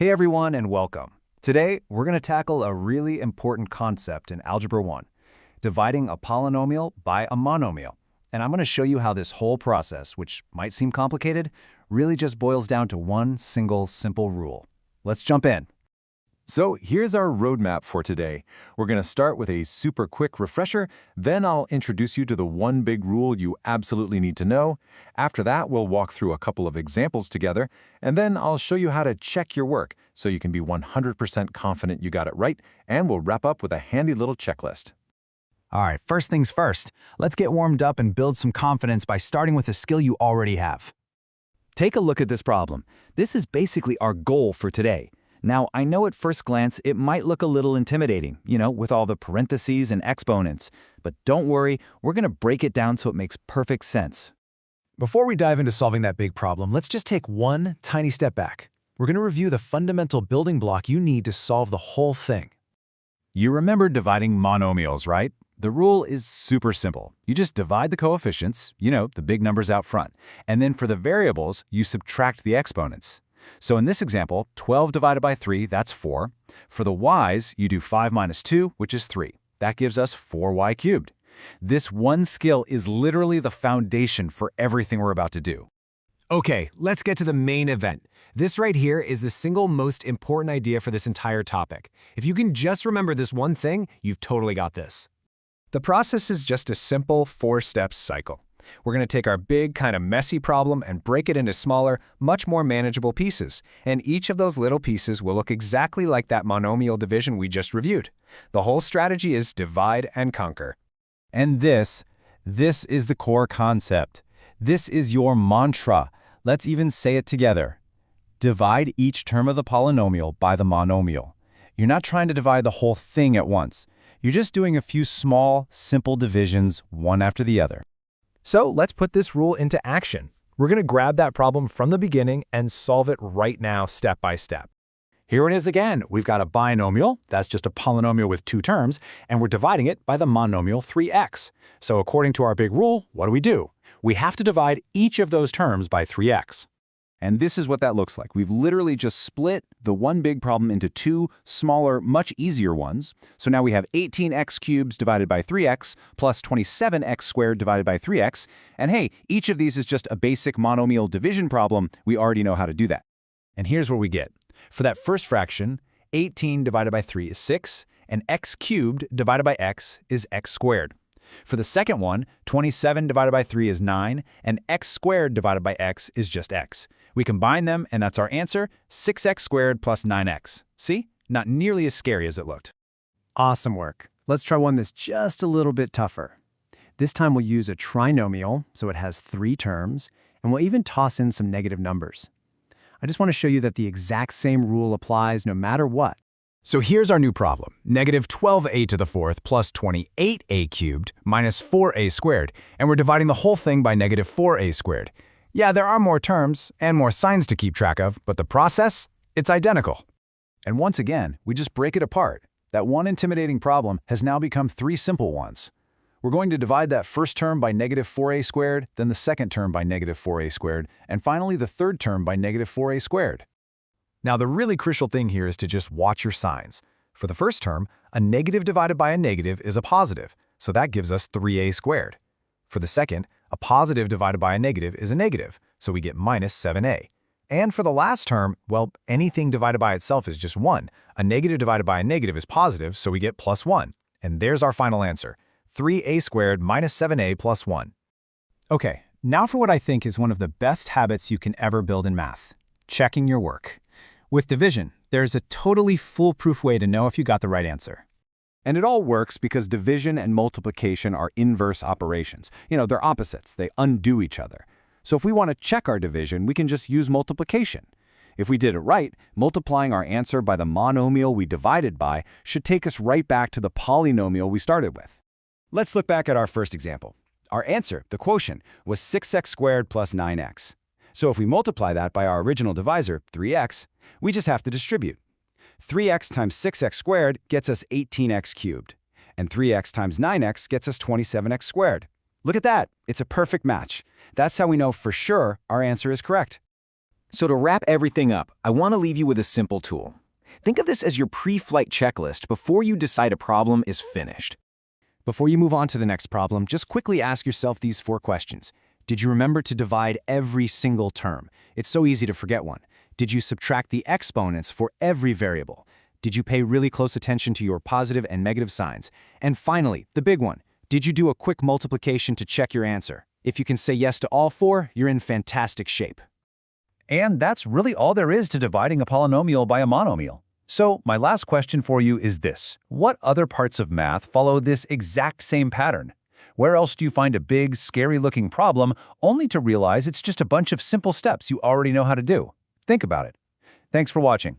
Hey everyone and welcome. Today, we're going to tackle a really important concept in Algebra 1, dividing a polynomial by a monomial. And I'm going to show you how this whole process, which might seem complicated, really just boils down to one single simple rule. Let's jump in. So here's our roadmap for today. We're going to start with a super quick refresher, then I'll introduce you to the one big rule you absolutely need to know. After that, we'll walk through a couple of examples together, and then I'll show you how to check your work so you can be 100% confident you got it right, and we'll wrap up with a handy little checklist. All right, first things first, let's get warmed up and build some confidence by starting with a skill you already have. Take a look at this problem. This is basically our goal for today. Now, I know at first glance it might look a little intimidating, with all the parentheses and exponents, but don't worry, we're going to break it down so it makes perfect sense. Before we dive into solving that big problem, let's just take one tiny step back. We're going to review the fundamental building block you need to solve the whole thing. You remember dividing monomials, right? The rule is super simple. You just divide the coefficients, the big numbers out front, and then for the variables, you subtract the exponents. So in this example, 12 divided by 3, that's 4. For the y's, you do 5 minus 2, which is 3. That gives us 4y cubed. This one skill is literally the foundation for everything we're about to do. Okay, let's get to the main event. This right here is the single most important idea for this entire topic. If you can just remember this one thing, you've totally got this. The process is just a simple 4-step cycle. We're going to take our big, kind of messy problem and break it into smaller, much more manageable pieces. And each of those little pieces will look exactly like that monomial division we just reviewed. The whole strategy is divide and conquer. And this is the core concept. This is your mantra. Let's even say it together. Divide each term of the polynomial by the monomial. You're not trying to divide the whole thing at once. You're just doing a few small, simple divisions, one after the other. So let's put this rule into action. We're going to grab that problem from the beginning and solve it right now, step by step. Here it is again. We've got a binomial, that's just a polynomial with two terms, and we're dividing it by the monomial 3x. So according to our big rule, what do? We have to divide each of those terms by 3x. And this is what that looks like. We've literally just split the one big problem into two smaller, much easier ones. So now we have 18x cubed divided by 3x plus 27x squared divided by 3x. And hey, each of these is just a basic monomial division problem. We already know how to do that. And here's what we get. For that first fraction, 18 divided by 3 is 6, and x cubed divided by x is x squared. For the second one, 27 divided by 3 is 9, and x squared divided by x is just x. We combine them, and that's our answer, 6x squared plus 9x. See? Not nearly as scary as it looked. Awesome work. Let's try one that's just a little bit tougher. This time we'll use a trinomial, so it has 3 terms, and we'll even toss in some negative numbers. I just want to show you that the exact same rule applies no matter what. So here's our new problem, negative 12a to the fourth plus 28a cubed minus 4a squared, and we're dividing the whole thing by negative 4a squared. Yeah, there are more terms and more signs to keep track of, but the process, it's identical. And once again, we just break it apart. That one intimidating problem has now become 3 simple ones. We're going to divide that first term by negative 4a squared, then the second term by negative 4a squared, and finally the third term by negative 4a squared. Now, the really crucial thing here is to just watch your signs. For the first term, a negative divided by a negative is a positive, so that gives us 3a squared. For the second, a positive divided by a negative is a negative, so we get minus 7a. And for the last term, well, anything divided by itself is just 1. A negative divided by a negative is positive, so we get plus 1. And there's our final answer, 3a squared minus 7a plus 1. Okay, now for what I think is one of the best habits you can ever build in math, checking your work. With division, there's a totally foolproof way to know if you got the right answer. And it all works because division and multiplication are inverse operations. They're opposites. They undo each other. So if we want to check our division, we can just use multiplication. If we did it right, multiplying our answer by the monomial we divided by should take us right back to the polynomial we started with. Let's look back at our first example. Our answer, the quotient, was 6x squared plus 9x. So if we multiply that by our original divisor, 3x, we just have to distribute. 3x times 6x squared gets us 18x cubed, and 3x times 9x gets us 27x squared. Look at that, it's a perfect match. That's how we know for sure our answer is correct. So to wrap everything up, I want to leave you with a simple tool. Think of this as your pre-flight checklist before you decide a problem is finished. Before you move on to the next problem, just quickly ask yourself these 4 questions. Did you remember to divide every single term? It's so easy to forget one. Did you subtract the exponents for every variable? Did you pay really close attention to your positive and negative signs? And finally, the big one, did you do a quick multiplication to check your answer? If you can say yes to all 4, you're in fantastic shape. And that's really all there is to dividing a polynomial by a monomial. So my last question for you is this. What other parts of math follow this exact same pattern? Where else do you find a big, scary-looking problem only to realize it's just a bunch of simple steps you already know how to do? Think about it. Thanks for watching.